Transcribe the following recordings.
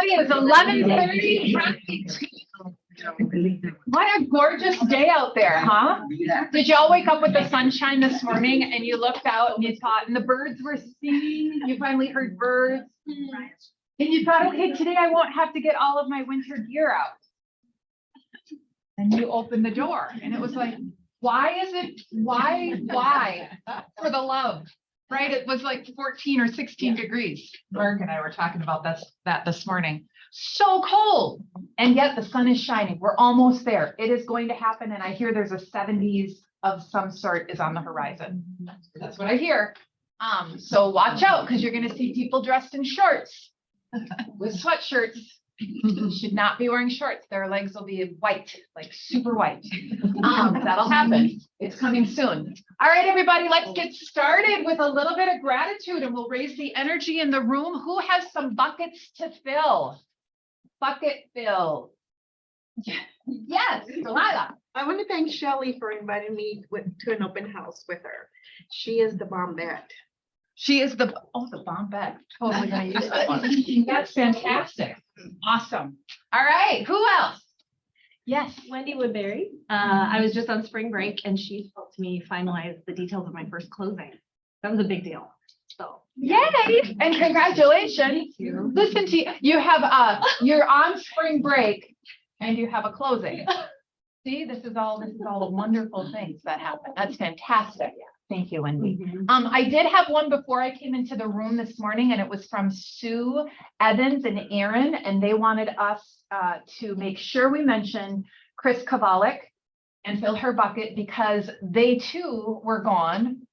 It is 11:30. What a gorgeous day out there, huh? Did y'all wake up with the sunshine this morning and you looked out and you thought, and the birds were singing, you finally heard birds. And you thought, okay, today I won't have to get all of my winter gear out. And you opened the door and it was like, why for the love, right? It was like 14 or 16 degrees. Mark and I were talking about that this morning. So cold. And yet the sun is shining. We're almost there. It is going to happen. And I hear there's a 70s of some sort is on the horizon. That's what I hear. So watch out because you're going to see people dressed in shorts with sweatshirts. You should not be wearing shorts. Their legs will be white, like super white. That'll happen. It's coming soon. All right, everybody, let's get started with a little bit of gratitude and we'll raise the energy in the room. Who has some buckets to fill? Bucket fill. Yes, Delilah. I want to thank Shelley for inviting me to an open house with her. She is the bombette. She is the bombette. Totally gonna use that one. That's fantastic. Awesome. All right, who else? Yes. Wendy Woodbury. I was just on spring break and she helped me finalize the details of my first closing. That was a big deal. So Yay, and congratulations. thank you. Listen to you, you have you're on spring break and you have a closing. See, this is all the wonderful things that happen. That's fantastic. Thank you, Wendy. I did have one before I came into the room this morning and it was from Sue Evans and Aaron, and they wanted us to make sure we mentioned Chris Kovalik and fill her bucket because they too were gone.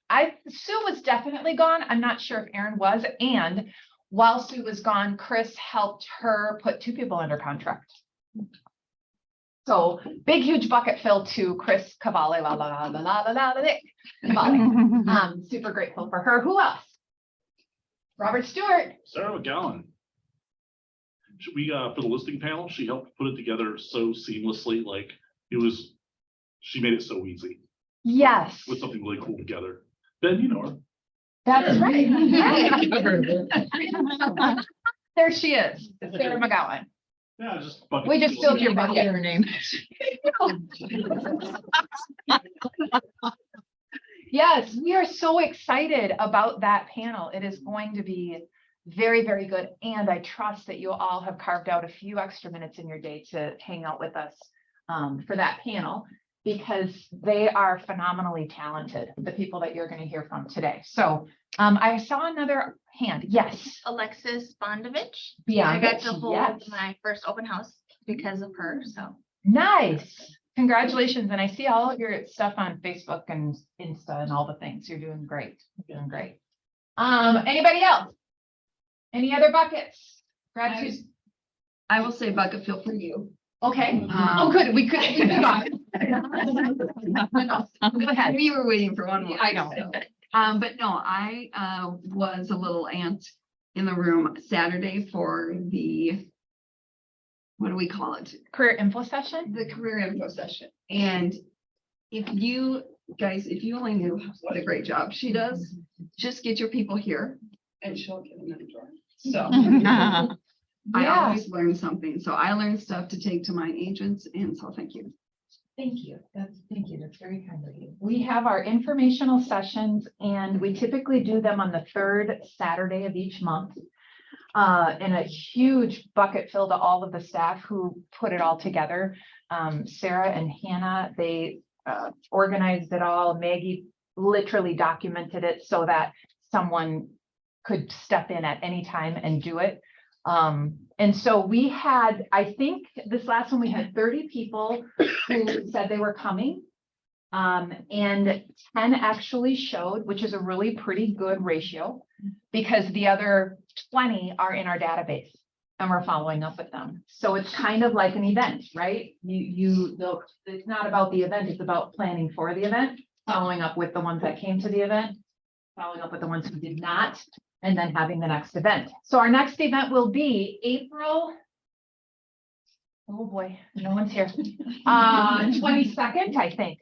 Sue was definitely gone. I'm not sure if Aaron was. And while Sue was gone, Chris helped her put 2 people under contract. So big, huge bucket fill to Chris Cavalli. Super grateful for her. Who else? Robert Stewart. Sarah McGowan. We for the listing panel, she helped put it together so seamlessly. Like she made it so easy. Yes. With something really cool together. Ben, you know her. That's right. There she is, Sarah McGowan. Yeah, We just filled your bucket. Her name. Yes, we are so excited about that panel. It is going to be very, very good. And I trust that you all have carved out a few extra minutes in your day to hang out with us for that panel, because they are phenomenally talented, the people that you're going to hear from today. So I saw another hand. Yes. Alexis Bondovich. Yeah, I got to hold yes. my first open house because of her. So Nice. Congratulations. And I see all of your stuff on Facebook and Insta and all the things. You're doing great. You're doing great. Anybody else? Any other buckets? Gratitude. I will say bucket fill for you. Okay. Oh, good. We could. Go ahead. We were waiting for one more. I know. So. But no, I was a little ant in the room Saturday for the, what do we call it? Career info session. The career info session. And if you guys, if you only knew what a great job she does, just get your people here and she'll get them in the door. So I Yeah. always learn something. So I learned stuff to take to my agents. And so thank you. Thank you. Thank you. That's very kind of you. We have our informational sessions and we typically do them on the 3rd Saturday of each month. And a huge bucket fill to all of the staff who put it all together. Sarah and Hannah, they organized it all. Maggie literally documented it so that someone could step in at any time and do it. And so we had, I think this last one, we had 30 people who said they were coming. And 10 actually showed, which is a really pretty good ratio because the other 20 are in our database and we're following up with them. So it's kind of like an event, right? It's not about the event, it's about planning for the event, following up with the ones that came to the event, following up with the ones who did not, and then having the next event. So our next event will be April. Oh boy, no one's here. 22nd, I think.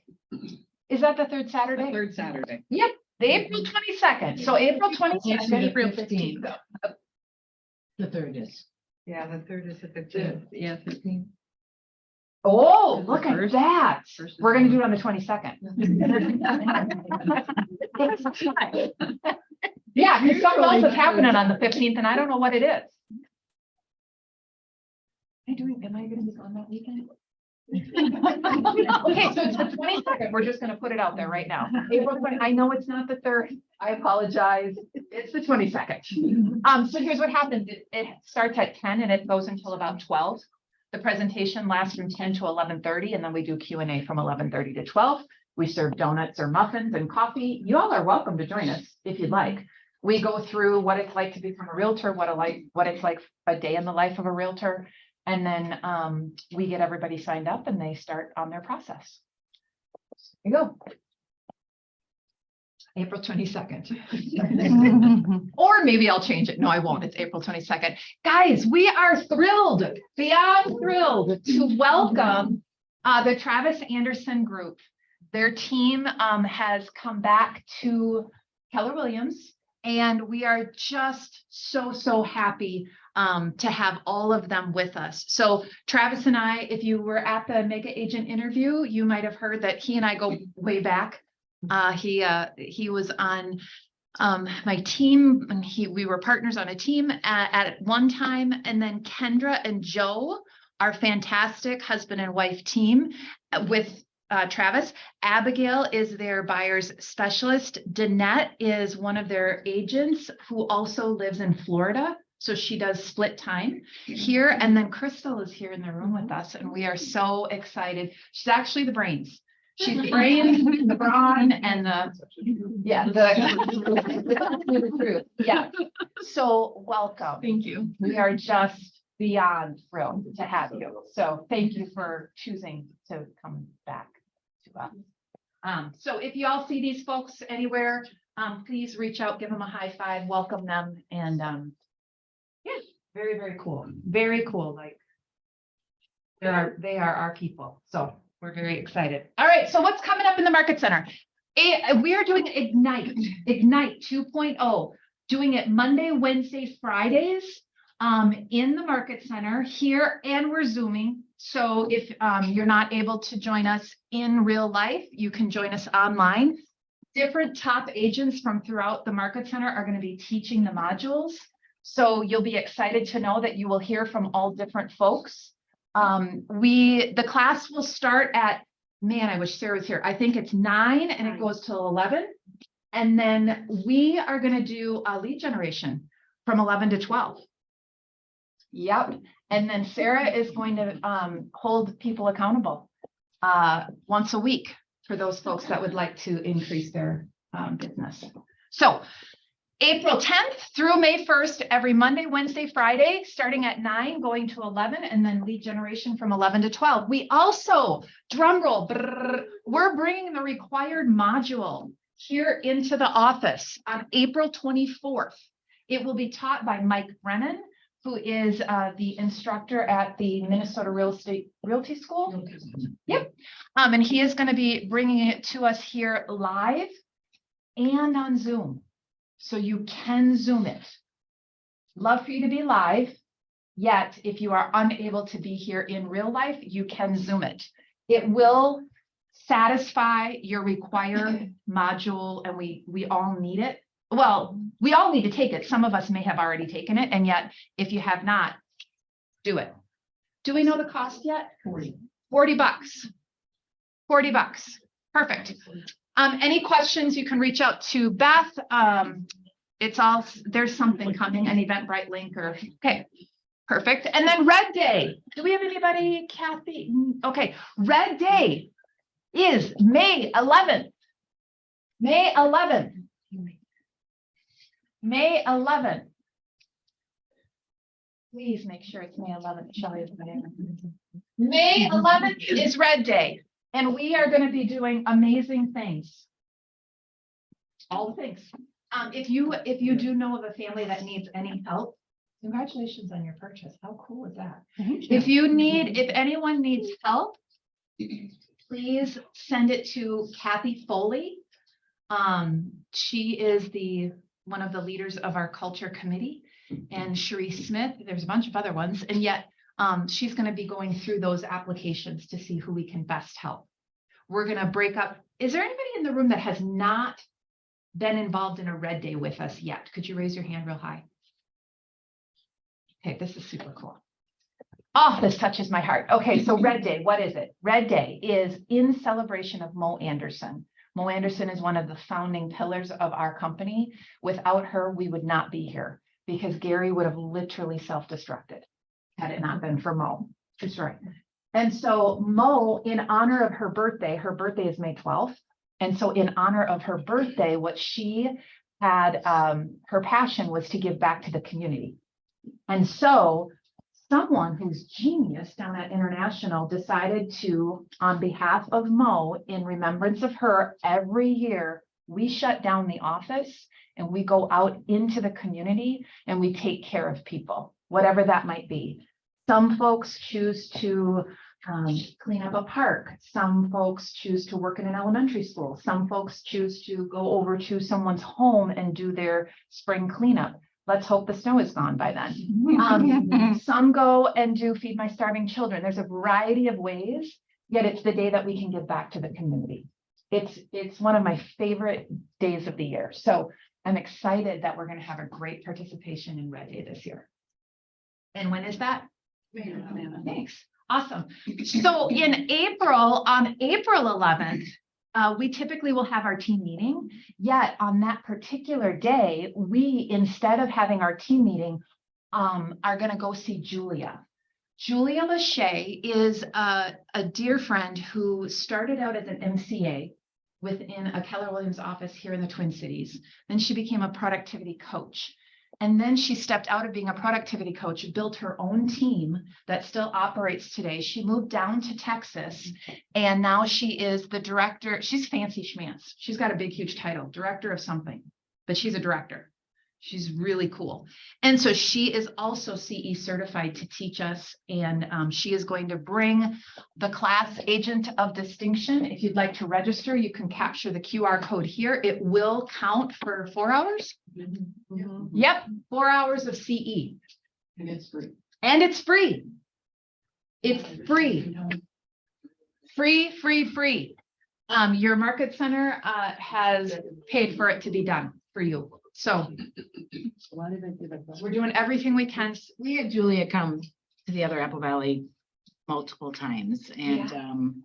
Is that the 3rd Saturday? Third Saturday. Yep, the April 22nd. So April 22nd. April 15th. The 3rd is. Yeah, the third is the 15th. Yeah, 15th. Oh, The look at first- that. first is We're gonna on. do it on the 22nd. Yeah, because something else is happening on the 15th and I don't know what it is. Am I gonna be on that weekend? Okay, so it's the 22nd. We're just gonna put it out there right now. April 20 I know it's not the 3rd. I apologize. It's the 22nd. So here's what happens. It starts at 10 and it goes until about 12. The presentation lasts from 10 to 11:30 and then we do Q&A from 11:30 to 12. We serve donuts or muffins and coffee. You all are welcome to join us if you'd like. We go through what it's like to become a realtor, what it's like a day in the life of a realtor. And then we get everybody signed up and they start on their process. There you go. April 22nd. Or maybe I'll change it. No, I won't. It's April 22nd. Guys, we are thrilled, beyond thrilled to welcome the Travis Anderson Group. Their team has come back to Keller Williams, and we are just so happy to have all of them with us. So Travis and I, if you were at the Mega Agent interview, you might have heard that he and I go way back. He was on my team, and we were partners on a team at one time. And then Kendra and Joe, our fantastic husband and wife team with Travis. Abigail is their buyer's specialist. Danette is one of their agents who also lives in Florida. So she does split time here. And then Crystal is here in the room with us, and we are so excited. She's actually the brains. She's the brains, the brawn, and the truth. Yeah. So welcome. Thank you. We are just beyond thrilled to have you. So thank you for choosing to come back to us. So if you all see these folks anywhere, please reach out, give them a high five, welcome them, and yeah, very cool. Very cool. Like they are our people. So we're very excited. All right. So what's coming up in the Market Center? We are doing Ignite 2.0, doing it Monday, Wednesday, Fridays in the Market Center here, and we're Zooming. So if you're not able to join us in real life, you can join us online. Different top agents from throughout the Market Center are going to be teaching the modules. So you'll be excited to know that you will hear from all different folks. The class will start at, man, I wish Sarah was here. I think it's 9 and it goes till 11. And then we are going to do a lead generation from 11 to 12. Yep. And then Sarah is going to hold people accountable once a week for those folks that would like to increase their business. So April 10th through May 1st, every Monday, Wednesday, Friday, starting at 9, going to 11, and then lead generation from 11 to 12. We also, drum roll, we're bringing the required module here into the office on April 24th. It will be taught by Mike Brennan, who is the instructor at the Minnesota Realty School. Yep. And he is going to be bringing it to us here live and on Zoom. So you can Zoom it. Love for you to be live, yet if you are unable to be here in real life, you can Zoom it. It will satisfy your required module, and we all need it. Well, we all need to take it. Some of us may have already taken it, and yet if you have not, do it. Do we know the cost yet? $40. $40. Perfect. Any questions, you can reach out to Beth. There's something coming, an Eventbrite link or, okay, perfect. And then Red Day. Do we have anybody, Kathy? Okay, Red Day is May 11th. May 11th. May 11th. Please make sure it's May 11th. Shelley is my name. May 11th is Red Day. And we are going to be doing amazing things. All the things. If you do know of a family that needs any help, congratulations on your purchase. How cool is that? If anyone needs help, please send it to Kathy Foley. She is one of the leaders of our culture committee. and Cherie Smith. There's a bunch of other ones, and yet she's going to be going through those applications to see who we can best help. We're going to break up. Is there anybody in the room that has not been involved in a Red Day with us yet? Could you raise your hand real high? Okay, this is super cool. Oh, this touches my heart. Okay, so Red Day, what is it? Red Day is in celebration of Mo Anderson. Mo Anderson is one of the founding pillars of our company. Without her, we would not be here because Gary would have literally self-destructed had it not been for Mo. That's right. And so Mo, in honor of her birthday is May 12th. And so in honor of her birthday, what she had, her passion was to give back to the community. And so someone who's genius down at International decided to, on behalf of Mo, in remembrance of her, every year, we shut down the office and we go out into the community and we take care of people, whatever that might be. Some folks choose to clean up a park. Some folks choose to work in an elementary school. Some folks choose to go over to someone's home and do their spring cleanup. Let's hope the snow is gone by then. Some go and do Feed My Starving Children. There's a variety of ways, yet it's the day that we can give back to the community. It's one of my favorite days of the year. So I'm excited that we're going to have a great participation in Red Day this year. And when is that? Thanks. Awesome. So in April, on April 11th, we typically will have our team meeting, yet on that particular day, we, instead of having our team meeting, are going to go see Julia. Julia Lachey is a dear friend who started out as an MCA within a Keller Williams office here in the Twin Cities. Then she became a productivity coach. And then she stepped out of being a productivity coach, built her own team that still operates today. She moved down to Texas, and now she is the director. She's fancy schmance. She's got a big, huge title, director of something, but she's a director. She's really cool. And so she is also CE certified to teach us, and she is going to bring the class Agent of Distinction. If you'd like to register, you can capture the QR code here. It will count for 4 hours. Yep, 4 hours of CE. And it's free. And it's free. It's free. Free. Your market center has paid for it to be done for you. So we're doing everything we can. We had Julia come to the other Apple Valley multiple times, and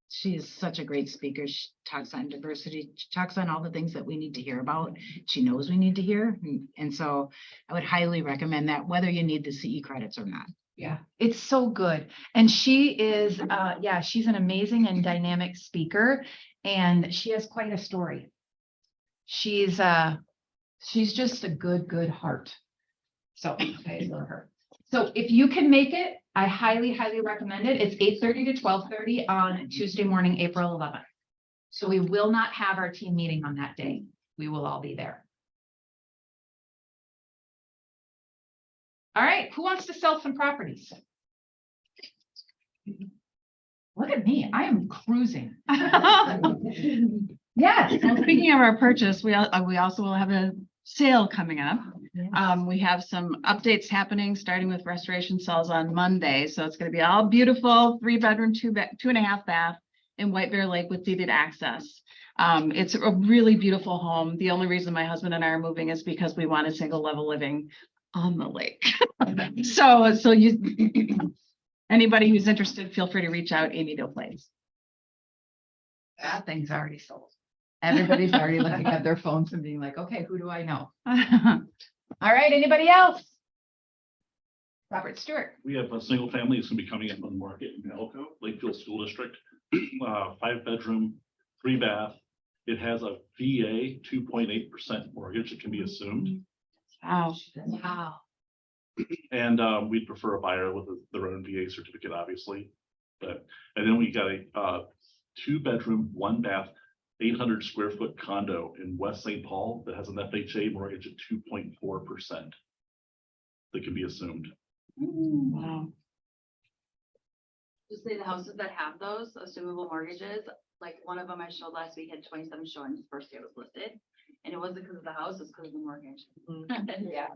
she's such a great speaker. She talks on diversity, she talks on all the things that we need to hear about. She knows we need to hear. And so I would highly recommend that, whether you need the CE credits or not. Yeah, it's so good. And she is, she's an amazing and dynamic speaker, and she has quite a story. She's just a good heart. So I adore her. So if you can make it, I highly recommend it. It's 8:30 to 12:30 on Tuesday morning, April 11th. So we will not have our team meeting on that day. We will all be there. All right, who wants to sell some properties? Look at me, I am cruising. Yes. Well, speaking of our purchase, we also will have a sale coming up. We have some updates happening, starting with restoration sales on Monday. So it's going to be all beautiful, 3-bedroom, 2.5 bath in White Bear Lake with deeded access. It's a really beautiful home. The only reason my husband and I are moving is because we want a single level living on the lake. So anybody who's interested, feel free to reach out, Amy Doe Place. That thing's already sold. Everybody's already looking at their phones and being like, okay, who do I know? All right, anybody else? Robert Stewart. We have a single family that's gonna be coming up on the market in Elko, Lakefield School District, 5-bedroom, 3-bath. It has a VA 2.8% mortgage that can be assumed. Wow. Wow. And we'd prefer a buyer with their own VA certificate, obviously. And then we got a 2-bedroom, 1-bath, 800 square foot condo in West St. Paul that has an FHA mortgage at 2.4% that can be assumed. Wow. Just say the houses that have those assumable mortgages, like one of them I showed last week had 27 showings the first day it was listed. And it wasn't because of the house, it's because of the mortgage. Yeah.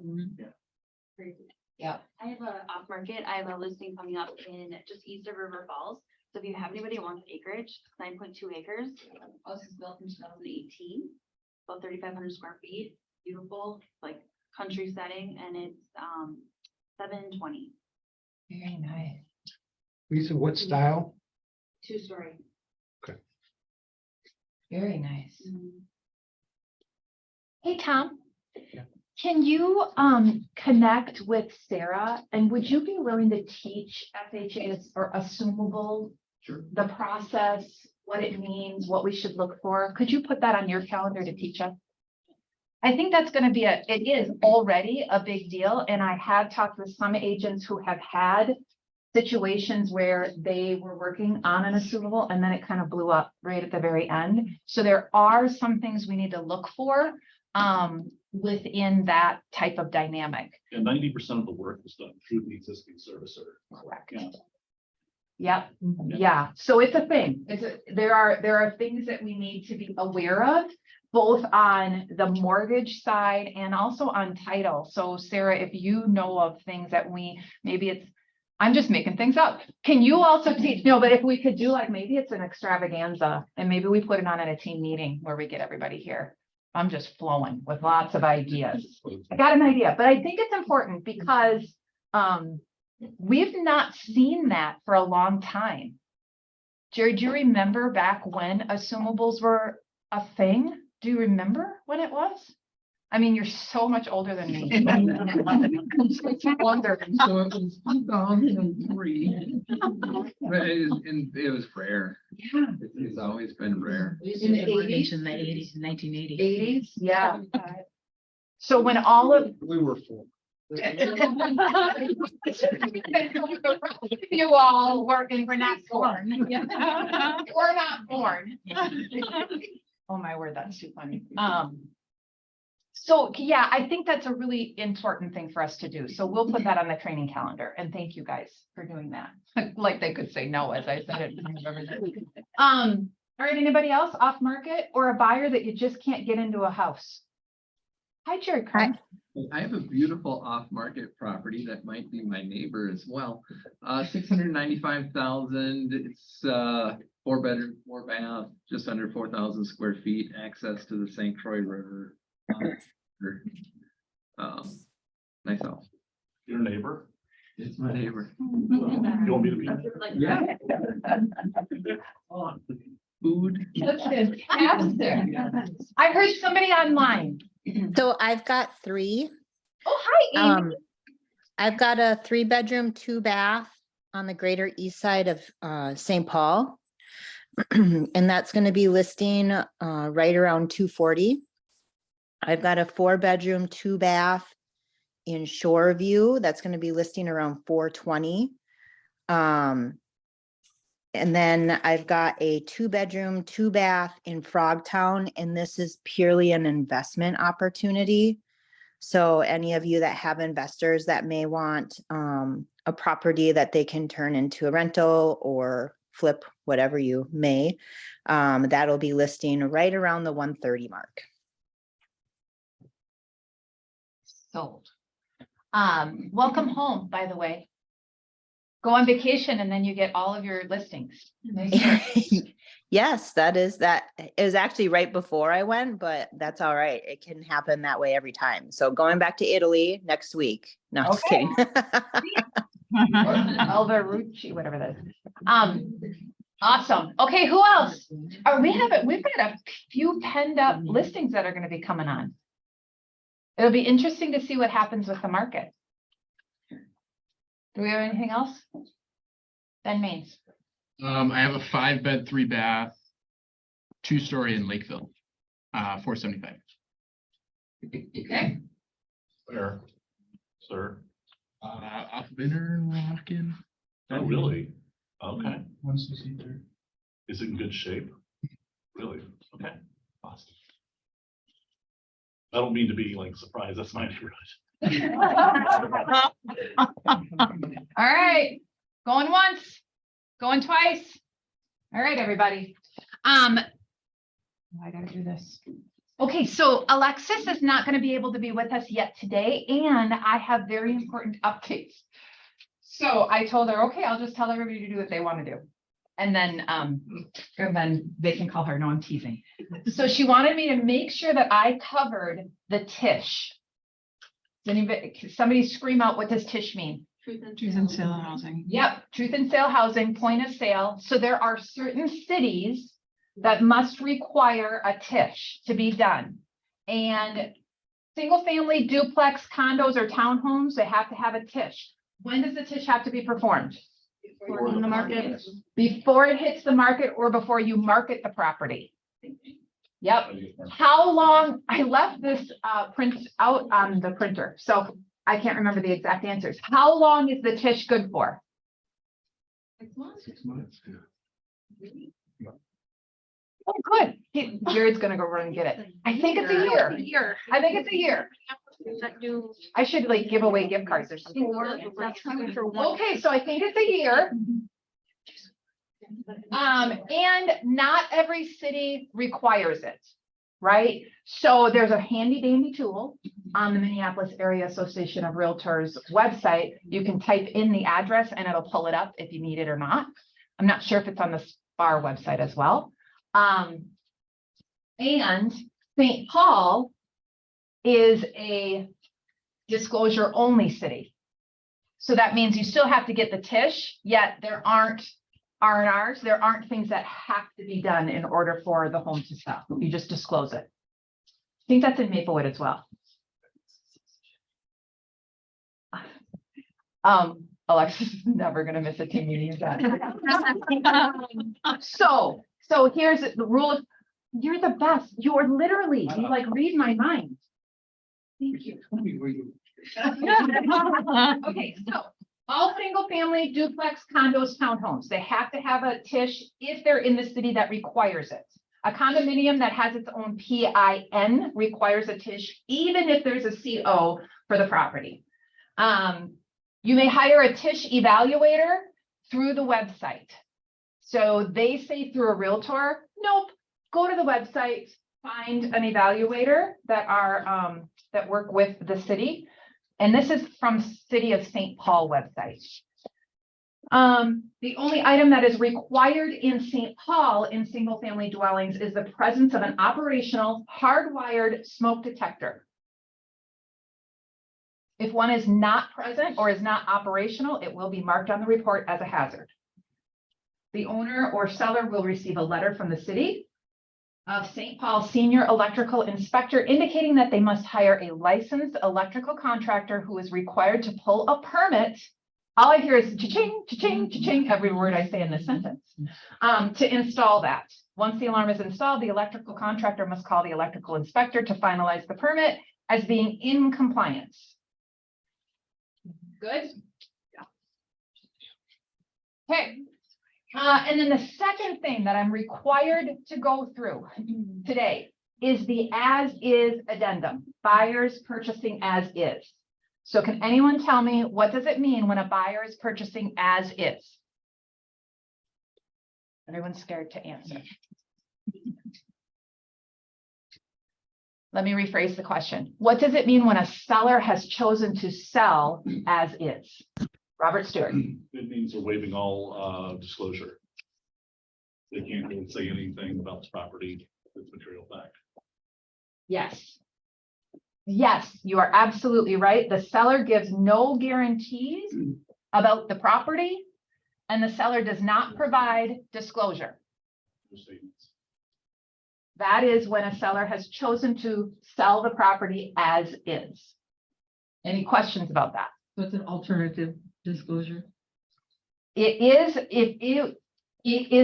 Crazy. Yeah. I have a off market, I have a listing coming up in just east of River Falls. So if you have anybody who wants acreage, 9.2 acres, house was built in 2018, about 3,500 square feet, beautiful, like country setting, and it's 720, Very nice. Lisa, what style? 2-story. Very nice. Mm-hmm. Hey, Tom. Can you connect with Sarah and would you be willing to teach FHA's or assumable? Sure. The process, what it means, what we should look for? Could you put that on your calendar to teach us? I think that's gonna be it is already a big deal, and I have talked with some agents who have had situations where they were working on an assumable and then it kind of blew up right at the very end. So there are some things we need to look for within that type of dynamic. And 90% of the work is done through the existing servicer. Correct. Yeah. Yep, yeah, so it's a thing. There are things that we need to be aware of, both on the mortgage side and also on title. So Sarah, if you know of things that I'm just making things up. Can you also teach, no, but if we could do like, maybe it's an extravaganza and maybe we put it on at a team meeting where we get everybody here. I'm just flowing with lots of ideas. I got an idea, but I think it's important because we've not seen that for a long time. Jerry, do you remember back when assumables were a thing? Do you remember when it was? I mean, you're so much older than me. Wonder. So it was 2003. And it was rare. Yeah. It's always been rare. In the 80s? In the 80s, 1980. 80s, yeah. So when all of We were full. you all working, we're not born. We're not born. Oh my word, that's too funny. So yeah, I think that's a really important thing for us to do. So we'll put that on the training calendar and thank you guys for doing that. Like they could say no, as I said it. All right, anybody else off market or a buyer that you just can't get into a house? Hi, Jared. Crum. I have a beautiful off-market property that might be my neighbor as well. 695,000. It's 4-bedroom, 4-bath, just under 4,000 square feet, access to the St. Croix River. Nice house. Your neighbor? It's my neighbor. You want me to be? Yeah. Food. That's fantastic. I heard somebody online. So I've got 3. Oh, hi, Amy. I've got a 3-bedroom, 2-bath on the greater east side of St. Paul. And that's going to be listing right around 240. I've got a 4-bedroom, 2-bath in Shoreview. That's going to be listing around 420. And then I've got a 2-bedroom, 2-bath in Frogtown, and this is purely an investment opportunity. So any of you that have investors that may want a property that they can turn into a rental or flip, whatever you may, that'll be listing right around the 130 mark. Sold. Welcome home, by the way. Go on vacation and then you get all of your listings. Yes, that is actually right before I went, but that's all right. It can happen that way every time. So going back to Italy next week. No, just Okay. kidding. Alvarucci, whatever that is. Awesome. Okay, who else? We've got a few penned up listings that are going to be coming on. It'll be interesting to see what happens with the market. Do we have anything else? Ben Mains. I have a 5-bed, 3-bath, 2-story in Lakeville, 475. Okay. Where? Sir? Off of Interlochen. Oh, really? Okay. 163. Is it in good shape? Really? Okay. Awesome. I don't mean to be like surprised. That's my neighborhood. All right, going once, going twice. All right, everybody. I gotta do this. Okay, so Alexis is not gonna be able to be with us yet today, and I have very important updates. So I told her, okay, I'll just tell everybody to do what they want to do. And then they can call her. No, I'm teasing. So she wanted me to make sure that I covered the Tish. Does anybody, somebody scream out, what does Tish mean? Truth in sale housing. Yep, truth in sale housing, point of sale. So there are certain cities that must require a Tish to be done. And single family duplex condos or townhomes, they have to have a Tish. When does the Tish have to be performed? On the market. Before it hits the market or before you market the property? Yep. How long, I left this print out on the printer, so I can't remember the exact answers. How long is the Tish good for? 6 months. Oh, good. Jared's gonna go run and get it. I think it's a year. I think it's a year. I should like give away gift cards or something. That's coming for one. Okay, so I think it's a year. And not every city requires it, right? So there's a handy dandy tool on the Minneapolis Area Association of Realtors website. You can type in the address and it'll pull it up if you need it or not. I'm not sure if it's on the SPAR website as well. And St. Paul is a disclosure only city. So that means you still have to get the Tish, yet there aren't R&Rs, there aren't things that have to be done in order for the home to sell. You just disclose it. I think that's in Maplewood as well. Alexis is never gonna miss a team meeting again. So here's the rule of, you're the best. You are literally, you like read my mind. Thank you. Okay, so all single family duplex condos, townhomes, they have to have a Tish if they're in the city that requires it. A condominium that has its own PIN requires a Tish, even if there's a CO for the property. You may hire a Tish evaluator through the website. So they say through a realtor, nope, go to the website, find an evaluator that are, that work with the city. And this is from City of St. Paul website. The only item that is required in St. Paul in single family dwellings is the presence of an operational hardwired smoke detector. If one is not present or is not operational, it will be marked on the report as a hazard. The owner or seller will receive a letter from the City of St. Paul Senior Electrical Inspector indicating that they must hire a licensed electrical contractor who is required to pull a permit. All I hear is cha-ching, cha-ching, cha-ching, every word I say in this sentence, to install that. Once the alarm is installed, the electrical contractor must call the electrical inspector to finalize the permit as being in compliance. Good? Okay. And then the second thing that I'm required to go through today is the as-is addendum, buyers purchasing as is. So can anyone tell me, what does it mean when a buyer is purchasing as is? Everyone's scared to answer. Let me rephrase the question. What does it mean when a seller has chosen to sell as is? Robert Stewart. It means they're waiving all disclosure. They can't really say anything about the property, it's material fact. Yes. Yes, you are absolutely right. The seller gives no guarantees about the property, and the seller does not provide disclosure. No statements. That is when a seller has chosen to sell the property as is. Any questions about that? What's an alternative disclosure? It is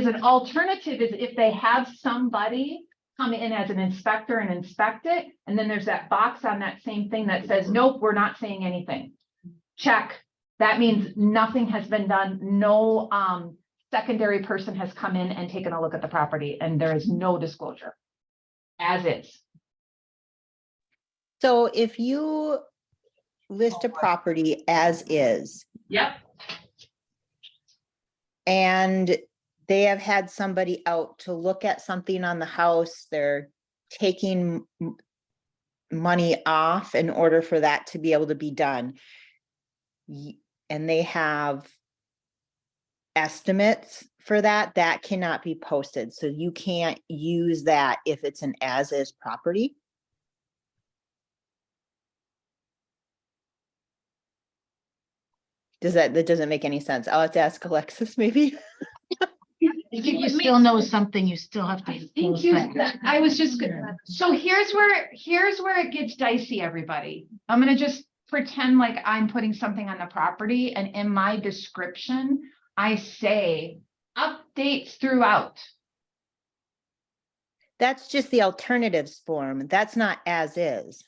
an alternative is if they have somebody come in as an inspector and inspect it, and then there's that box on that same thing that says, nope, we're not saying anything. Check. That means nothing has been done. No secondary person has come in and taken a look at the property, and there is no disclosure. As is. So if you list a property as is, Yep. and they have had somebody out to look at something on the house, they're taking money off in order for that to be able to be done. And they have estimates for that, that cannot be posted. So you can't use that if it's an as-is property. That doesn't make any sense. I'll have to ask Alexis maybe. If you still know something, you still have to. I think disclose you, that. I was just, so here's where it gets dicey, everybody. I'm gonna just pretend like I'm putting something on the property, and in my description, I say updates throughout. That's just the alternatives form. That's not as is.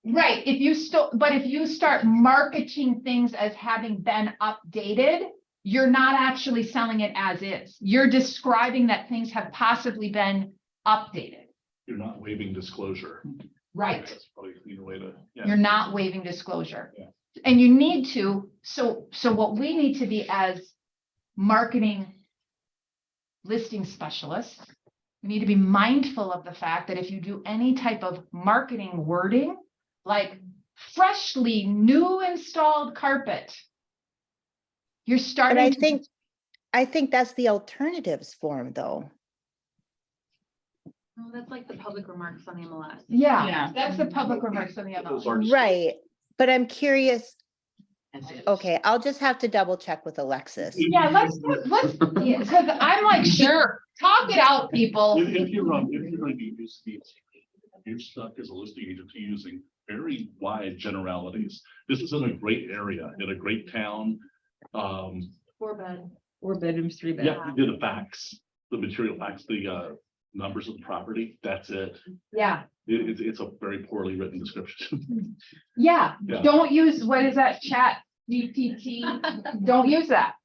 Right, if you still, but if you start marketing things as having been updated, you're not actually selling it as is. You're describing that things have possibly been updated. You're not waiving disclosure. Right. That's probably a cleaner way to, yeah. You're not waiving disclosure. Yeah. And you need to, so what we need to be as marketing listing specialists, we need to be mindful of the fact that if you do any type of marketing wording, like freshly new installed carpet, you're But starting. I think that's the alternatives form though. Oh, that's like the public remarks on the MLS. Yeah, Yeah. that's the public remarks on the Those MLS. are just- Right, but I'm curious. That's it. Okay, I'll just have to double check with Alexis. Yeah, let's, yeah, because I'm like, sure, talk it out, people. If you're going to use these, you're stuck as a listing agent to using very wide generalities. This is in a great area, in a great town. 4-bed. 4 bedrooms, 3 Yeah, you did the facts, the material facts, the numbers of the property, that's it. Yeah, It's a very poorly written description. yeah, Yeah. don't use, what is that, chat GPT? Don't use that.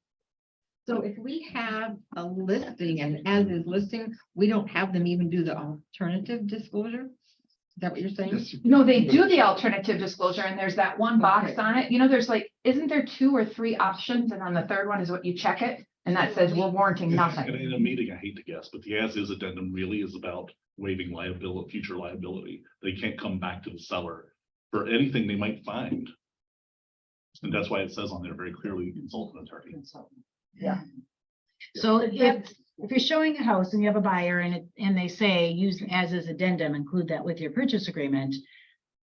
So if we have a listing and as is listing, we don't have them even do the alternative disclosure? Is that what you're saying? No, they do the alternative disclosure, and there's that one box Okay. on it, you know, there's like, isn't there 2 or 3 options, and on the third one is what you check it, and that says we're warranting And nothing. in a meeting, I hate to guess, but the as-is addendum really is about waiving liability, future liability. They can't come back to the seller for anything they might find. And that's why it says on there very clearly, consult an attorney. Yeah. So if you're showing a house and you have a buyer and they say use as is addendum, include that with your purchase agreement.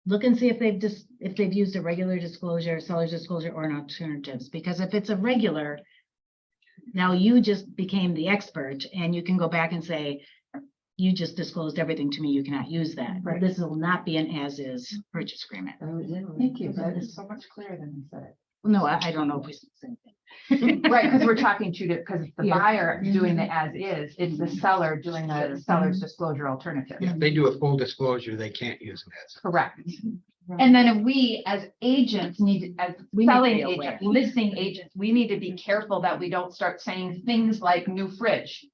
Look and see if they've used a regular disclosure, seller's disclosure, or an alternatives, because if it's a regular, now you just became the expert and you can go back and say, you just disclosed everything to me, you cannot use that. Right. This will not be an as is purchase agreement. Thank you, that is so much clearer than you said No, I don't know if we said the same thing. it. Right, because we're talking because it's the Yeah. buyer doing the as is, it's the seller doing the seller's disclosure alternative. If they do a full disclosure, they can't use it as. Correct. And then we as agents need, as We need to selling be aware. agents, listing agents, we need to be careful that we don't start saying things like new fridge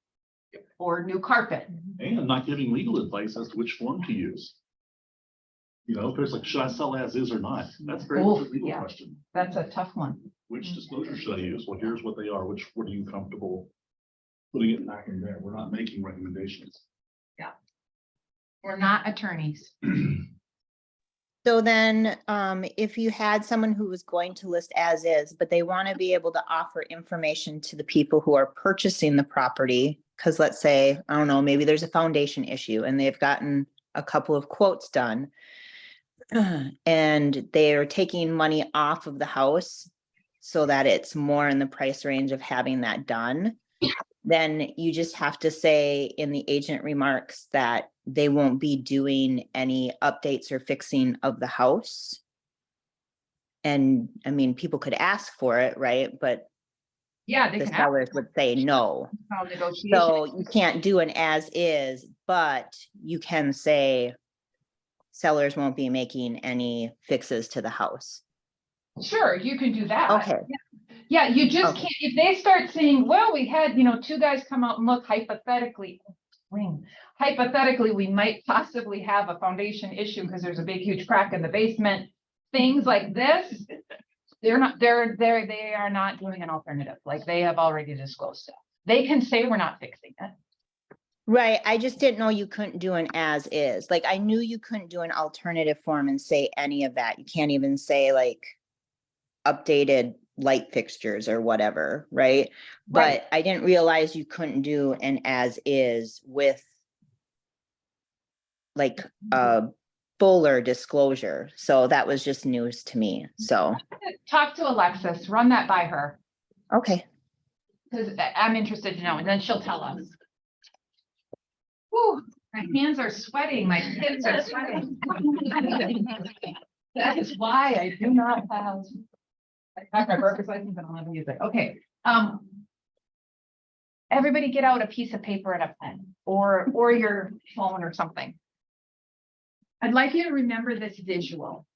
or new carpet. And not giving legal advice as to which form to use. You know, if there's like, should I sell as is or not? That's a very Oh, good legal yeah. question. That's a tough one. Which disclosure should I use? Well, here's what they are. What are you comfortable putting it back in there? We're not making recommendations. We're not attorneys. So then, if you had someone who was going to list as is, but they want to be able to offer information to the people who are purchasing the property, because let's say, I don't know, maybe there's a foundation issue and they've gotten a couple of quotes done. And they're taking money off of the house so that it's more in the price range of having that done. Then you just have to say in the agent remarks that they won't be doing any updates or fixing of the house. And I mean, people could ask for it, right? But Yeah, they the can. sellers would say no. have negotiation. So you can't do an as is, but you can say sellers won't be making any fixes to the house. Sure, you can do that. Okay. Yeah, you just Okay. can't, if they start saying, well, we had, 2 guys come out and look hypothetically. Hypothetically, we might possibly have a foundation issue because there's a big, huge crack in the basement. Things like this, they are not doing an alternative, like they have already disclosed it. They can say we're not fixing it. Right, I just didn't know you couldn't do an as is. Like, I knew you couldn't do an alternative form and say any of that. You can't even say like updated light fixtures or whatever, right? Right. But I didn't realize you couldn't do an as is with like a fuller disclosure. So that was just news to me. So, Talk to Alexis, run that by her, okay. because I'm interested to know, and then she'll tell us. Whew, my hands are sweating, my kids are sweating. That is why I do not have. I have my broker's license and I'll never use it. Okay, everybody get out a piece of paper and a pen, or your phone or something. I'd like you to remember this visual.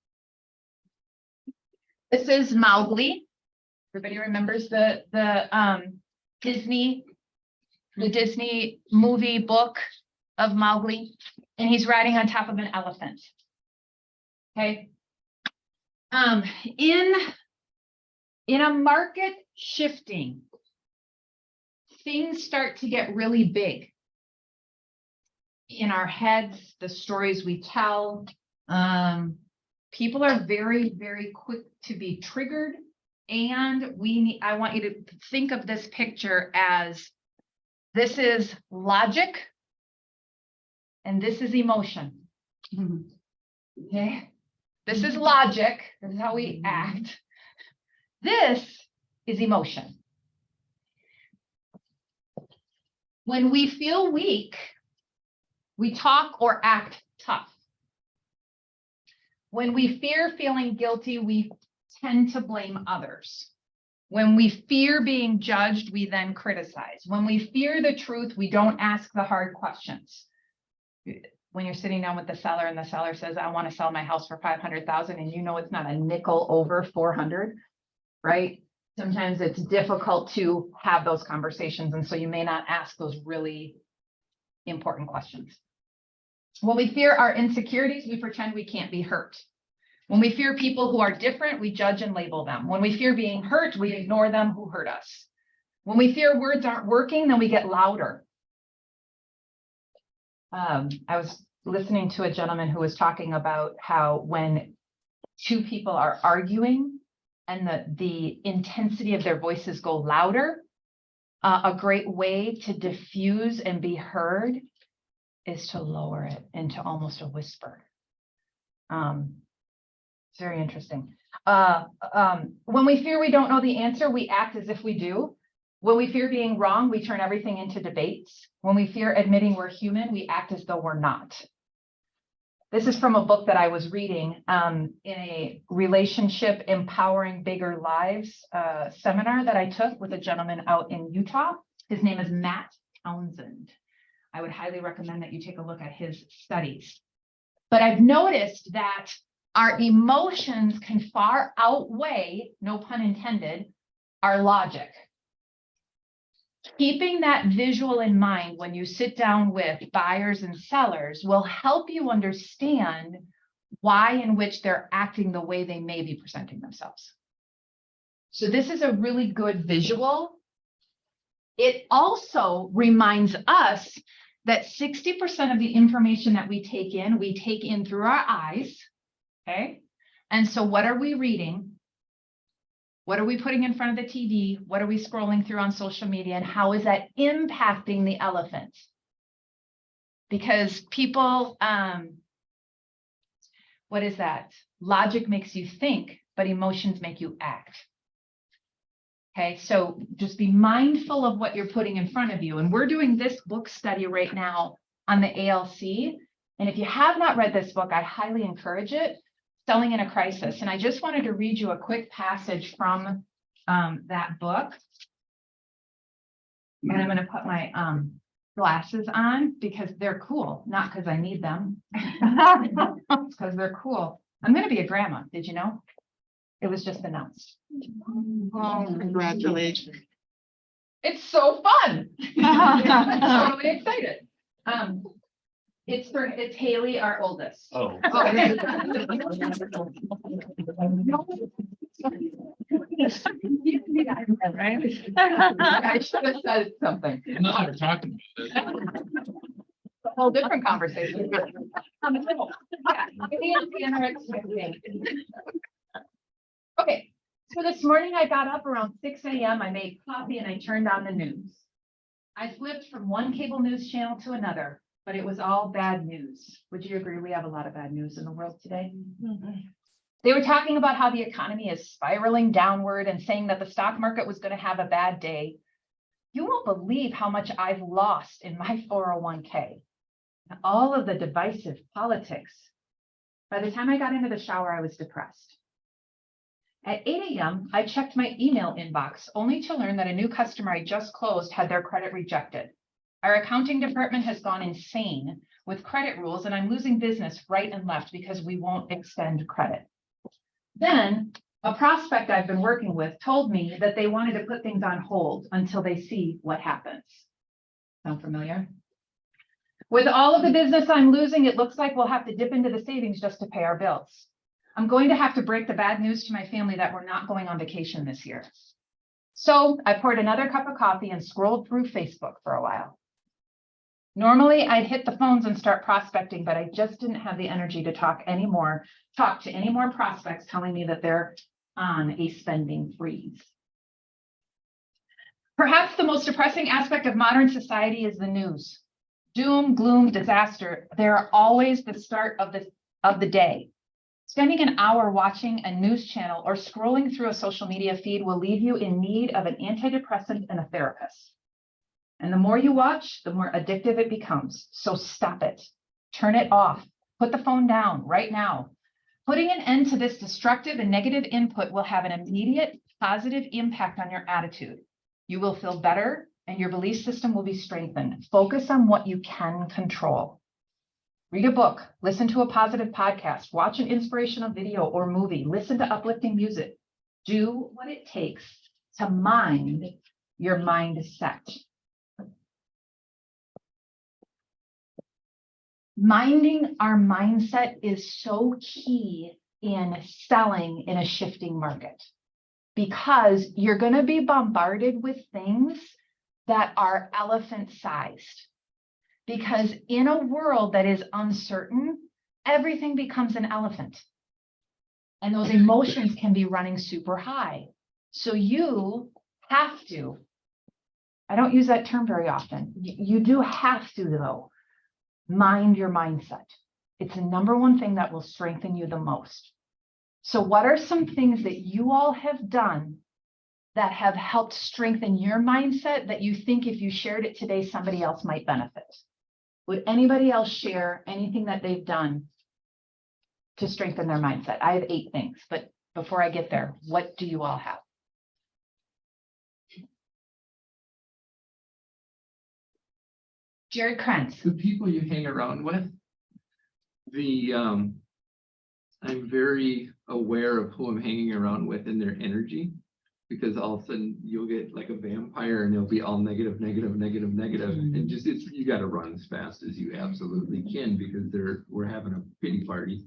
This is Mowgli. Everybody remembers the Disney movie book of Mowgli, and he's riding on top of an elephant. Okay. In a market shifting, things start to get really big. In our heads, the stories we tell, people are very, very quick to be triggered. And I want you to think of this picture as this is logic and this is emotion. Okay, this is logic. This is how we act. This is emotion. When we feel weak, we talk or act tough. When we fear feeling guilty, we tend to blame others. When we fear being judged, we then criticize. When we fear the truth, we don't ask the hard questions. When you're sitting down with the seller and the seller says, I want to sell my house for 500,000, and you know it's not a nickel over 400, right? Sometimes it's difficult to have those conversations, and so you may not ask those really important questions. When we fear our insecurities, we pretend we can't be hurt. When we fear people who are different, we judge and label them. When we fear being hurt, we ignore them who hurt us. When we fear words aren't working, then we get louder. I was listening to a gentleman who was talking about how when two people are arguing and the intensity of their voices go louder, a great way to diffuse and be heard is to lower it into almost a whisper. It's very interesting. When we fear we don't know the answer, we act as if we do. When we fear being wrong, we turn everything into debates. When we fear admitting we're human, we act as though we're not. This is from a book that I was reading in a relationship empowering bigger lives seminar that I took with a gentleman out in Utah. His name is Matt Townsend. I would highly recommend that you take a look at his studies. But I've noticed that our emotions can far outweigh, no pun intended, our logic. Keeping that visual in mind when you sit down with buyers and sellers will help you understand why in which they're acting the way they may be presenting themselves. So this is a really good visual. It also reminds us that 60% of the information that we take in through our eyes, okay? And so what are we reading? What are we putting in front of the TV? What are we scrolling through on social media? And how is that impacting the elephant? Because people, what is that? Logic makes you think, but emotions make you act. Okay, so just be mindful of what you're putting in front of you. And we're doing this book study right now on the ALC. And if you have not read this book, I highly encourage it. Selling in a Crisis. And I just wanted to read you a quick passage from that book. And I'm going to put my glasses on because they're cool, not because I need them. It's because they're cool. I'm going to be a grandma. Did you know? It was just announced. Oh, congratulations. It's so fun. I'm totally excited. It's Haley, our oldest. Oh. I should have said something. No, we're talking about this. A whole different conversation. Okay, so this morning I got up around 6 a.m. I made coffee and I turned on the news. I flipped from one cable news channel to another, but it was all bad news. Would you agree? We have a lot of bad news in the world today. They were talking about how the economy is spiraling downward and saying that the stock market was going to have a bad day. You won't believe how much I've lost in my 401k. And all of the divisive politics. By the time I got into the shower, I was depressed. At 8 a.m., I checked my email inbox only to learn that a new customer I just closed had their credit rejected. Our accounting department has gone insane with credit rules, and I'm losing business right and left because we won't extend credit. Then a prospect I've been working with told me that they wanted to put things on hold until they see what happens. Sound familiar? With all of the business I'm losing, it looks like we'll have to dip into the savings just to pay our bills. I'm going to have to break the bad news to my family that we're not going on vacation this year. So I poured another cup of coffee and scrolled through Facebook for a while. Normally I'd hit the phones and start prospecting, but I just didn't have the energy to talk to any more prospects telling me that they're on a spending freeze. Perhaps the most depressing aspect of modern society is the news. Doom, gloom, disaster. They're always the start of the day. Spending an hour watching a news channel or scrolling through a social media feed will leave you in need of an antidepressant and a therapist. And the more you watch, the more addictive it becomes. So stop it. Turn it off. Put the phone down right now. Putting an end to this destructive and negative input will have an immediate positive impact on your attitude. You will feel better and your belief system will be strengthened. Focus on what you can control. Read a book, listen to a positive podcast, watch an inspirational video or movie, listen to uplifting music. Do what it takes to mind your mindset. Minding our mindset is so key in selling in a shifting market because you're going to be bombarded with things that are elephant-sized. Because in a world that is uncertain, everything becomes an elephant. And those emotions can be running super high. So you have to, I don't use that term very often. You do have to, though, mind your mindset. It's the number one thing that will strengthen you the most. So what are some things that you all have done that have helped strengthen your mindset that you think if you shared it today, somebody else might benefit? Would anybody else share anything that they've done to strengthen their mindset? I have 8 things, but before I get there, what do you all have? Jared Krantz. The people you hang around with, I'm very aware of who I'm hanging around with and their energy. Because all of a sudden you'll get like a vampire and it'll be all negative, negative, negative, negative. And just you got to run as fast as you absolutely can because we're having a pity party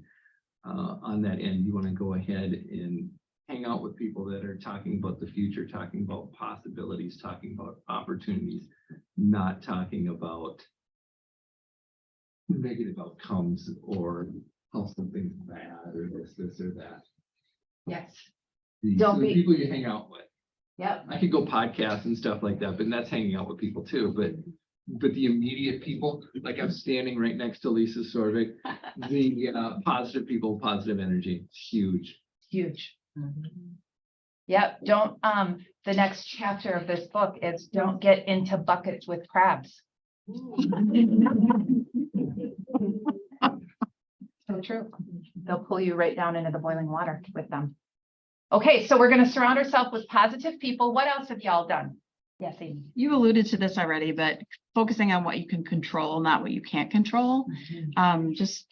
on that end. You want to go ahead and hang out with people that are talking about the future, talking about possibilities, talking about opportunities, not talking about negative outcomes or how something's bad or this or that. Yes. So the people you hang out with. Yep. I could go podcasts and stuff like that, but that's hanging out with people too. But the immediate people, like I'm standing right next to Lisa Sorvik, the positive people, positive energy, huge. Huge. Yep. Don't, the next chapter of this book is don't get into buckets with crabs. So true. They'll pull you right down into the boiling water with them. Okay, so we're going to surround ourselves with positive people. What else have y'all done? Yes, Amy. You alluded to this already, but focusing on what you can control, not what you can't control. Just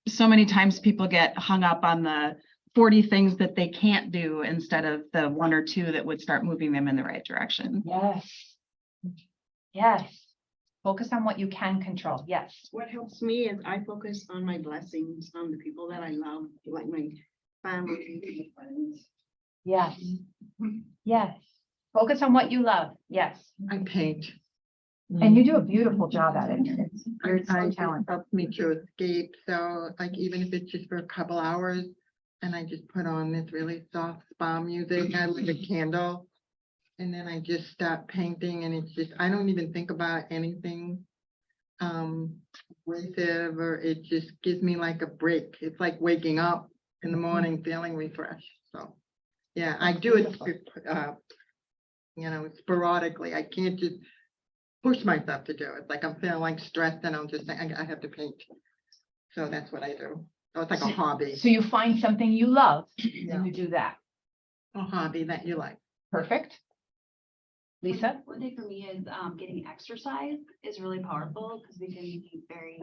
so many times people get hung up on the 40 things that they can't do instead of the 1 or 2 that would start moving them in the right direction. Yes. Yes. Focus on what you can control. Yes. What helps me is I focus on my blessings, on the people that I love, like my family, my friends. Yes. Yes. Focus on what you love. Yes. I paint. And you do a beautiful job at it. You're I so just talented. helps me to escape, so like even if it's just for a couple hours. And I just put on this really soft spa music, I light a candle. And then I just stop painting and it's just, I don't even think about anything. Abrasive, or it just gives me like a break. It's like waking up in the morning feeling refreshed, so. Yeah, I do it, sporadically. I can't just push myself to do it. Like I'm feeling like stressed and I'll just think I have to paint. So that's what I do. So it's like a hobby, So you find something you love and you do that. a hobby that you like. Perfect. Lisa? One thing for me is, getting exercise is really powerful because we can be very,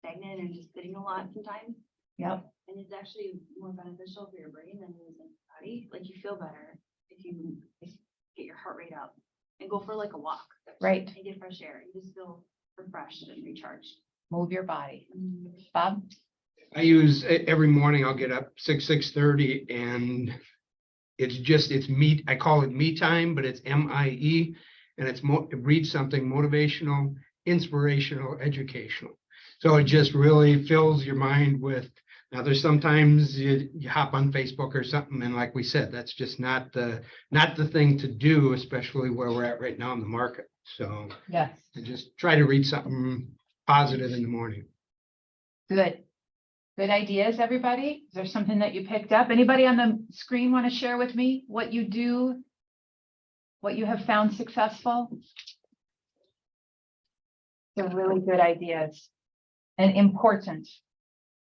stagnant and just sitting a lot sometimes. Yep. And it's actually more beneficial for your brain than it is in your body. Like you feel better if you get your heart rate up and go for like a walk. Right. And get fresh air. You just feel refreshed and recharged. Move your body. Bob? I use, every morning I'll get up 6:30 and it's me, I call it me time, but it's MIE. And it's read something motivational, inspirational, educational. So it just really fills your mind with, now there's sometimes you hop on Facebook or something, and like we said, that's just not the thing to do, especially where we're at right now in the market. So Yes. I just try to read something positive in the morning. Good. Good ideas, everybody. Is there something that you picked up? Anybody on the screen want to share with me what you do? What you have found successful? They're really good ideas and important.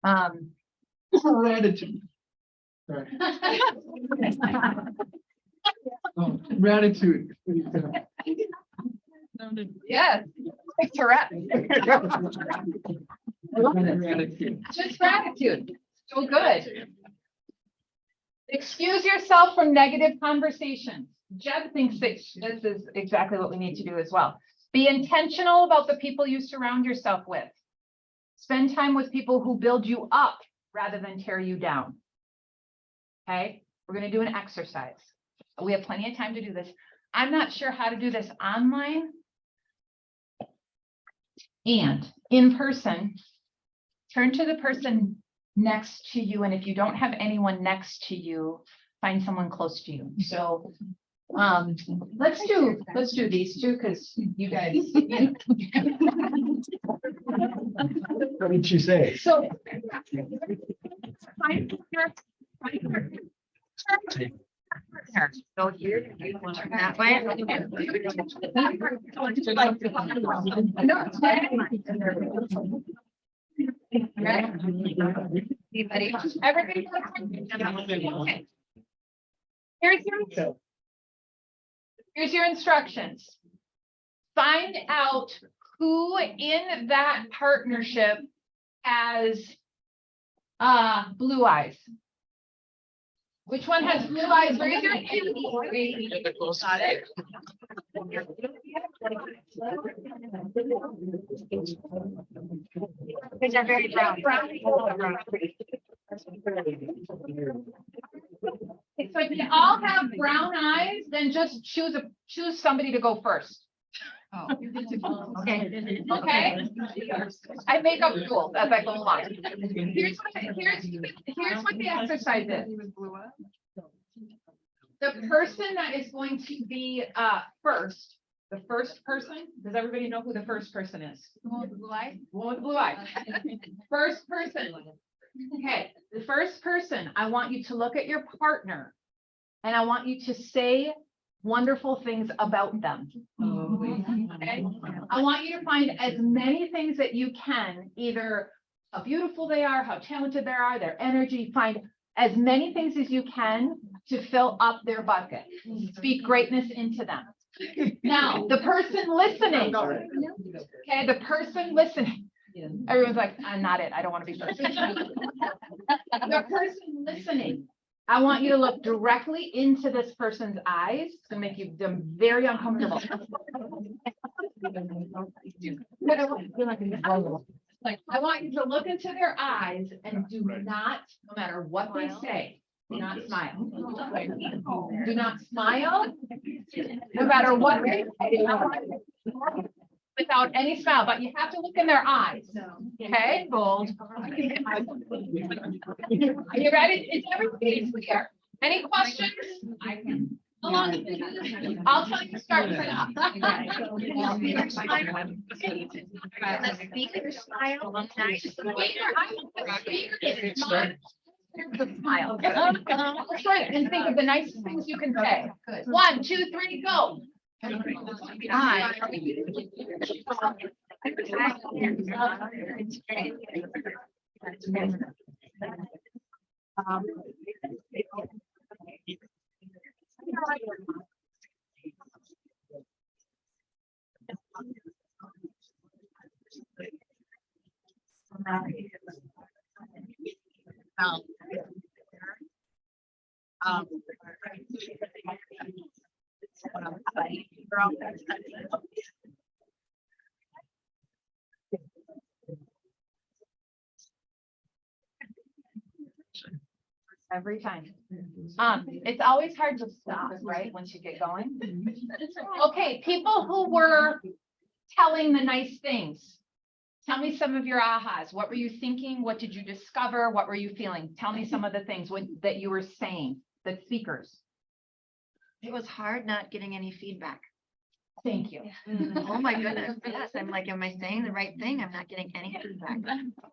Gratitude. Gratitude. Yes. Like Tourette. Gratitude. Just gratitude. So good. Excuse yourself from negative conversations. Jeb thinks that this is exactly what we need to do as well. Be intentional about the people you surround yourself with. Spend time with people who build you up rather than tear you down. Okay, we're going to do an exercise. We have plenty of time to do this. I'm not sure how to do this online and in person. Turn to the person next to you, and if you don't have anyone next to you, find someone close to you. So let's do these two, because you guys. What did she say? So. So here, you want to turn that way. Everybody. Okay. Here's your instructions. Find out who in that partnership has blue eyes. Which one has blue eyes? Raise your hand. Got it. These are very brown. So if you all have brown eyes, then just choose somebody to go first. Oh. Okay. Okay. I make up rules as I go along. Here's what the exercise is. The person that is going to be first, the first person, does everybody know who the first person is? The one with the blue eye? One with the blue eye. First person. Okay, the first person, I want you to look at your partner and I want you to say wonderful things about them. Okay, I want you to find as many things that you can, either how beautiful they are, how talented they are, their energy, find as many things as you can to fill up their bucket. Speak greatness into them. Now, the person listening, okay, the person listening, everyone's like, I'm not it, I don't want to be first. The person listening, I want you to look directly into this person's eyes. It's gonna make them very uncomfortable. I want you to look into their eyes and do not, no matter what they say, Do not Yes. smile. Do not smile. No matter what. Without any smile, but you have to look in their eyes. Okay, bold. Are you ready? Is everybody clear? Any questions? How long? I'll tell you to start. The speaker smile. The smile. That's right, and think of the nice things you can say. 1, 2, 3, go. Every time. It's always hard to stop, right, once you get going. Okay, people who were telling the nice things. Tell me some of your ahas. What were you thinking? What did you discover? What were you feeling? Tell me some of the things that you were saying, the speakers. It was hard not getting any feedback. Thank you. Oh my goodness, yes, I'm like, am I saying the right thing? I'm not getting any feedback.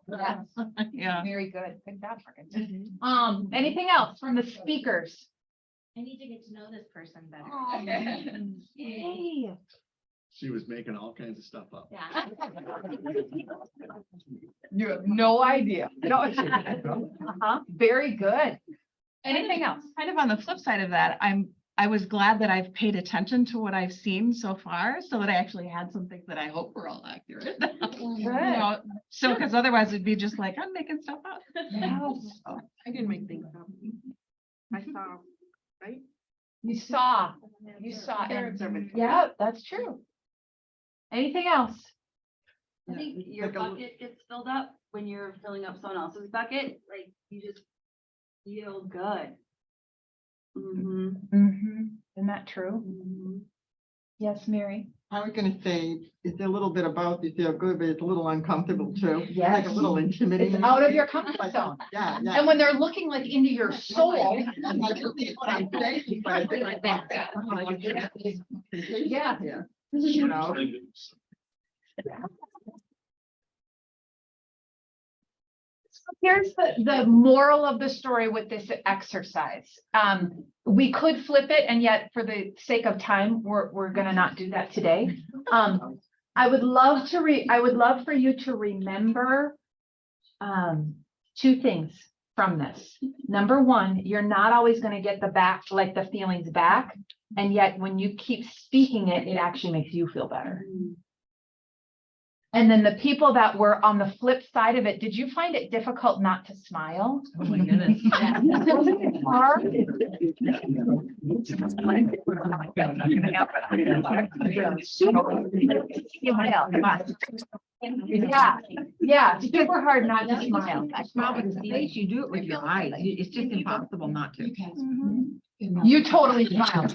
Yes, Yeah. very good. Good job, Morgan. Anything else from the speakers? I need to get to know this person better. Yay. She was making all kinds of stuff up. Yeah. You have no idea. No. Uh-huh, very good. Anything else? Kind of on the flip side of that, I was glad that I've paid attention to what I've seen so far, so that I actually had some things that I hope were all accurate. You know, so, because otherwise it'd be just like, I'm making stuff up. Yes. I didn't make things up. I saw, right? You saw, They're and- observant. yeah, that's true. Anything else? I think your bucket gets filled up when you're filling up someone else's bucket, like you just feel good. Isn't that true? Yes, Mary? I was gonna say, it's a little bit about you feel good, but it's a little uncomfortable too. Yes. Like a little intimidating. It's out of your comfort zone. Yeah, yeah. And when they're looking like into your soul. I'm like, "Okay, what I'm saying, but I think like that." Yeah. Yeah. You know? Here's the moral of the story with this exercise. We could flip it, and yet for the sake of time, we're gonna not do that today. I would love for you to remember two things from this. Number one, you're not always gonna get the feelings back, and yet when you keep speaking it, it actually makes you feel better. And then the people that were on the flip side of it, did you find it difficult not to smile? Oh my goodness. Yeah, super hard not to smile. You do it with your eyes. It's just impossible not to. You totally smile.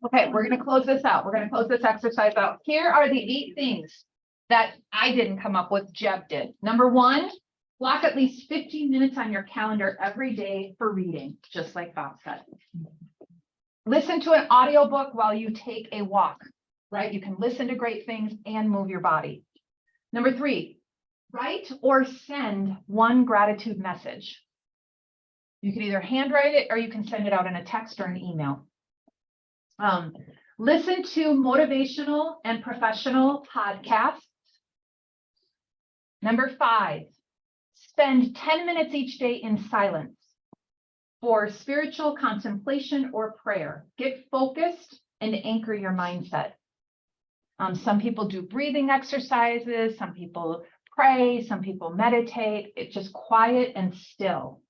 Okay, we're gonna close this out. We're gonna close this exercise out. Here are the 8 things that I didn't come up with, Jeb did. Number 1, block at least 15 minutes on your calendar every day for reading, just like Bob said. Listen to an audiobook while you take a walk, right? You can listen to great things and move your body. Number 3, write or send one gratitude message. You can either handwrite it or you can send it out in a text or an email. Listen to motivational and professional podcasts. Number 5, spend 10 minutes each day in silence for spiritual contemplation or prayer. Get focused and anchor your mindset. Some people do breathing exercises, some people pray, some people meditate. It's just quiet and still.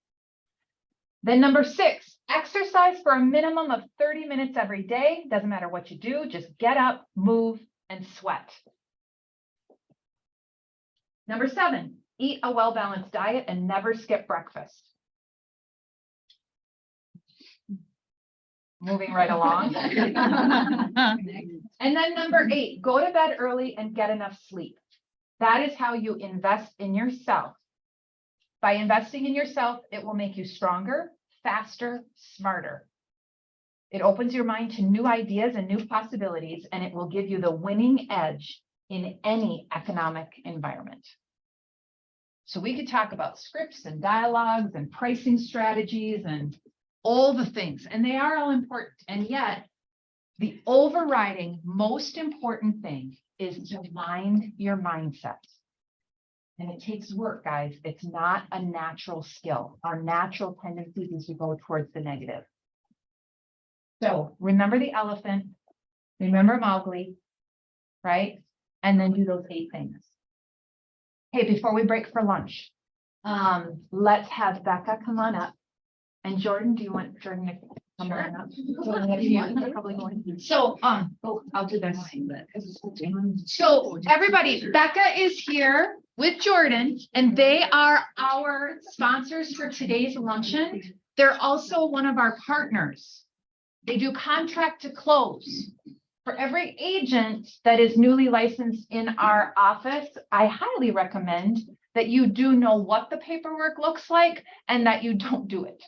Then number 6, exercise for a minimum of 30 minutes every day. Doesn't matter what you do, just get up, move, and sweat. Number 7, Eat a well-balanced diet and never skip breakfast. Moving right along. And then number 8, go to bed early and get enough sleep. That is how you invest in yourself. By investing in yourself, it will make you stronger, faster, smarter. It opens your mind to new ideas and new possibilities, and it will give you the winning edge in any economic environment. So we could talk about scripts and dialogues and pricing strategies and all the things, and they are all important. And yet, the overriding most important thing is to mind your mindset. And it takes work, guys. It's not a natural skill. Our natural tendency is to go towards the negative. So remember the elephant, remember Mowgli, right? And then do those 8 things. Hey, before we break for lunch, let's have Becca come on up. And Jordan, do you want Jordan to come on up? So, I'll do this. So everybody, Becca is here with Jordan, and they are our sponsors for today's luncheon. They're also one of our partners. They do contract to close. For every agent that is newly licensed in our office, I highly recommend that you do know what the paperwork looks like and that you don't do it.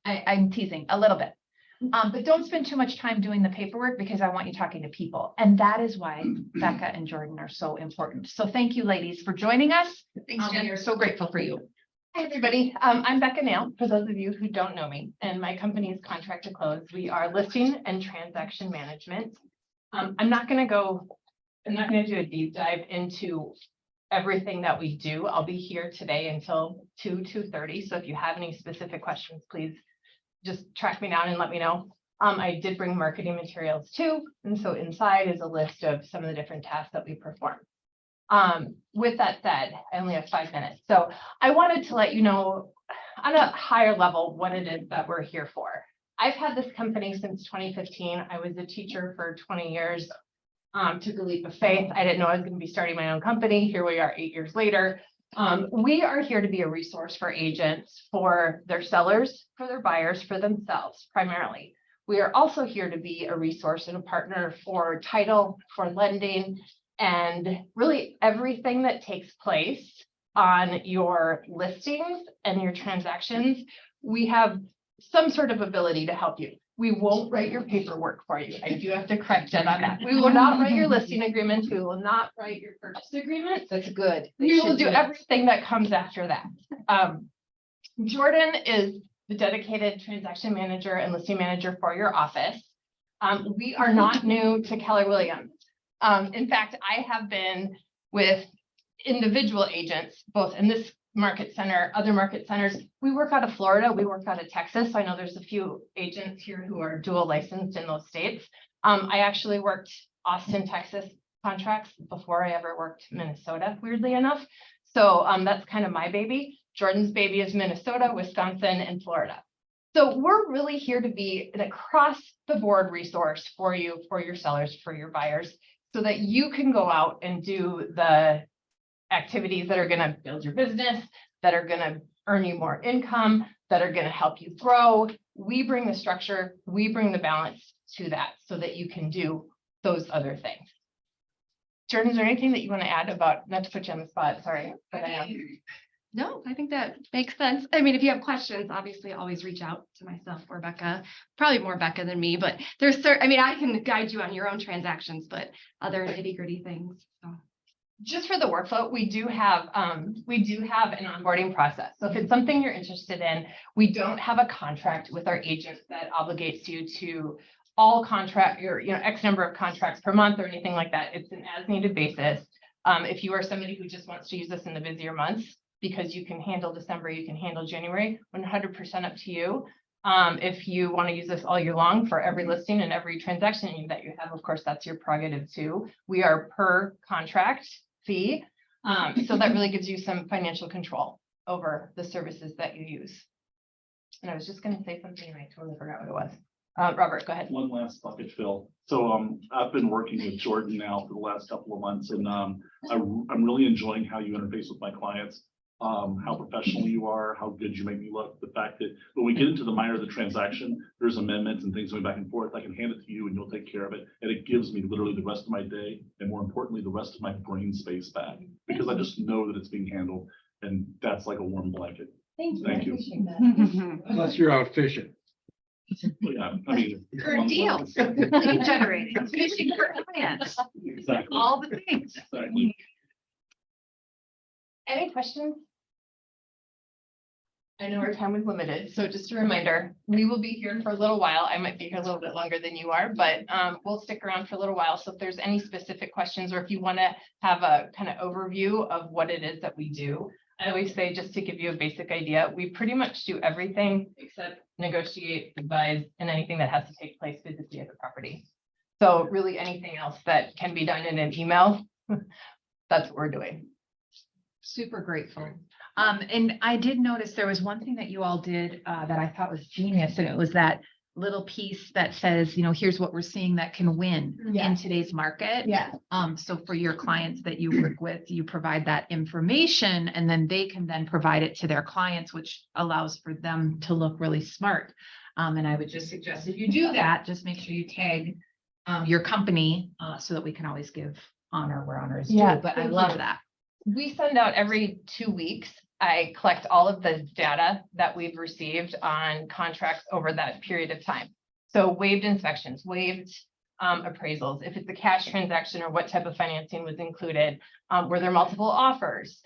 I'm teasing a little bit. But don't spend too much time doing the paperwork because I want you talking to people. And that is why Becca and Jordan are so important. So thank you, ladies, for joining us. We are so grateful for you. Hi, everybody. I'm Becca Nail, for those of you who don't know me, and my company is Contract to Close. We are listing and transaction management. I'm not going to do a deep dive into everything that we do. I'll be here today until 2:30. So if you have any specific questions, please just track me down and let me know. I did bring marketing materials too. And so inside is a list of some of the different tasks that we perform. With that said, I only have 5 minutes. So I wanted to let you know on a higher level what it is that we're here for. I've had this company since 2015. I was a teacher for 20 years, took a leap of faith. I didn't know I was going to be starting my own company. Here we are 8 years later. We are here to be a resource for agents, for their sellers, for their buyers, for themselves primarily. We are also here to be a resource and a partner for title, for lending, and really everything that takes place on your listings and your transactions. We have some sort of ability to help you. We won't write your paperwork for you. I do have to correct Jen on that. We will not write your listing agreement. We will not write your purchase agreement. That's good. We will do everything that comes after that. Jordan is the dedicated transaction manager and listing manager for your office. We are not new to Keller Williams. In fact, I have been with individual agents, both in this market center, other market centers. We work out of Florida, we work out of Texas. So I know there's a few agents here who are dual licensed in those states. I actually worked Austin, Texas contracts before I ever worked Minnesota, weirdly enough. So that's kind of my baby. Jordan's baby is Minnesota, Wisconsin, and Florida. So we're really here to be an across the board resource for you, for your sellers, for your buyers, so that you can go out and do the activities that are going to build your business, that are going to earn you more income, that are going to help you grow. We bring the structure, we bring the balance to that so that you can do those other things. Jordan, is there anything that you want to add about, not to put you on the spot, sorry, but I am. No, I think that makes sense. I mean, if you have questions, obviously always reach out to myself or Becca, probably more Becca than me, but there's certain, I mean, I can guide you on your own transactions, but other nitty gritty things. So. Just for the workflow, we do have an onboarding process. So if it's something you're interested in, we don't have a contract with our agents that obligates you to all contract your, X number of contracts per month or anything like that. It's an as needed basis. If you are somebody who just wants to use this in the busier months, because you can handle December, you can handle January, 100% up to you. If you want to use this all year long for every listing and every transaction that you have, of course, that's your prerogative too. We are per contract fee. So that really gives you some financial control over the services that you use. And I was just going to say something and I totally forgot what it was. Robert, go ahead. One last bucket fill. So I've been working with Jordan now for the last couple of months and I'm really enjoying how you interface with my clients. How professional you are, how good you make me look. The fact that when we get into the minor of the transaction, there's amendments and things going back and forth. I can hand it to you and you'll take care of it. And it gives me literally the rest of my day and more importantly, the rest of my brain space back because I just know that it's being handled. And that's like a warm blanket. Thank you. Unless you're out fishing. Well, yeah, I mean. For deals, lead generating, fishing for clients, Exactly. all the things. Exactly. Any questions? I know our time is limited, so just a reminder, we will be here for a little while. I might be here a little bit longer than you are, but we'll stick around for a little while. So if there's any specific questions or if you want to have a kind of overview of what it is that we do, I always say, just to give you a basic idea, we pretty much do everything except negotiate, advise, and anything that has to take place physically at the property. So really anything else that can be done in an email, that's what we're doing. Super grateful. And I did notice there was one thing that you all did that I thought was genius, and it was that little piece that says, you know, here's what we're seeing that can win Yeah. in today's market. Yeah. So for your clients that you work with, you provide that information and then they can then provide it to their clients, which allows for them to look really smart. And I would just suggest if you do that, just make sure you tag your company so that we can always give honor where honor is due. Yeah, But I thank love you. that. We send out every 2 weeks. I collect all of the data that we've received on contracts over that period of time. So waived inspections, waived appraisals, if it's a cash transaction or what type of financing was included, were there multiple offers?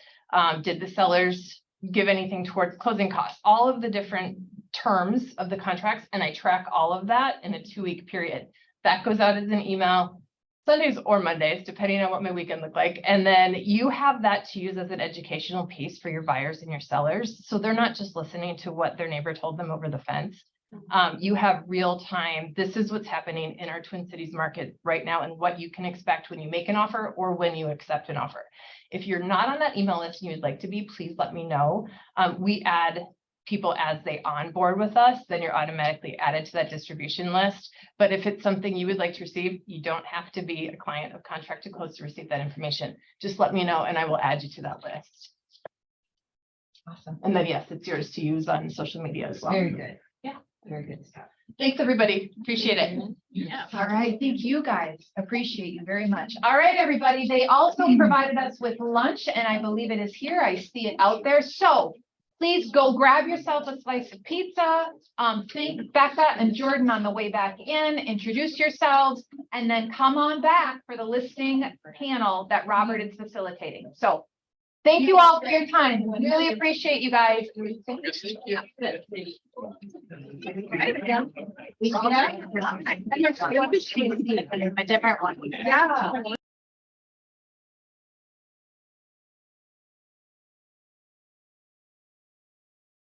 Did the sellers give anything towards closing costs? All of the different terms of the contracts, and I track all of that in a 2-week period. That goes out as an email. Sundays or Mondays, depending on what my weekend looked like. And then you have that to use as an educational piece for your buyers and your sellers. So they're not just listening to what their neighbor told them over the fence. You have real time. This is what's happening in our Twin Cities market right now and what you can expect when you make an offer or when you accept an offer. If you're not on that email list and you would like to be, please let me know. We add people as they onboard with us, then you're automatically added to that distribution list. But if it's something you would like to receive, you don't have to be a client of Contract to Close to receive that information. Just let me know and I will add you to that list. Awesome. And then yes, it's yours to use on social media as well. Very good. Yeah. Very good stuff. Thanks, everybody. Appreciate it. Yeah. All right. Thank you guys. Appreciate you very much. All right, everybody. They also provided us with lunch and I believe it is here. I see it out there. So please go grab yourself a slice of pizza. Thank Becca and Jordan on the way back in, introduce yourselves, and then come on back for the listing panel that Robert is facilitating. So thank you all for your time. Really appreciate you guys. A different one. Yeah.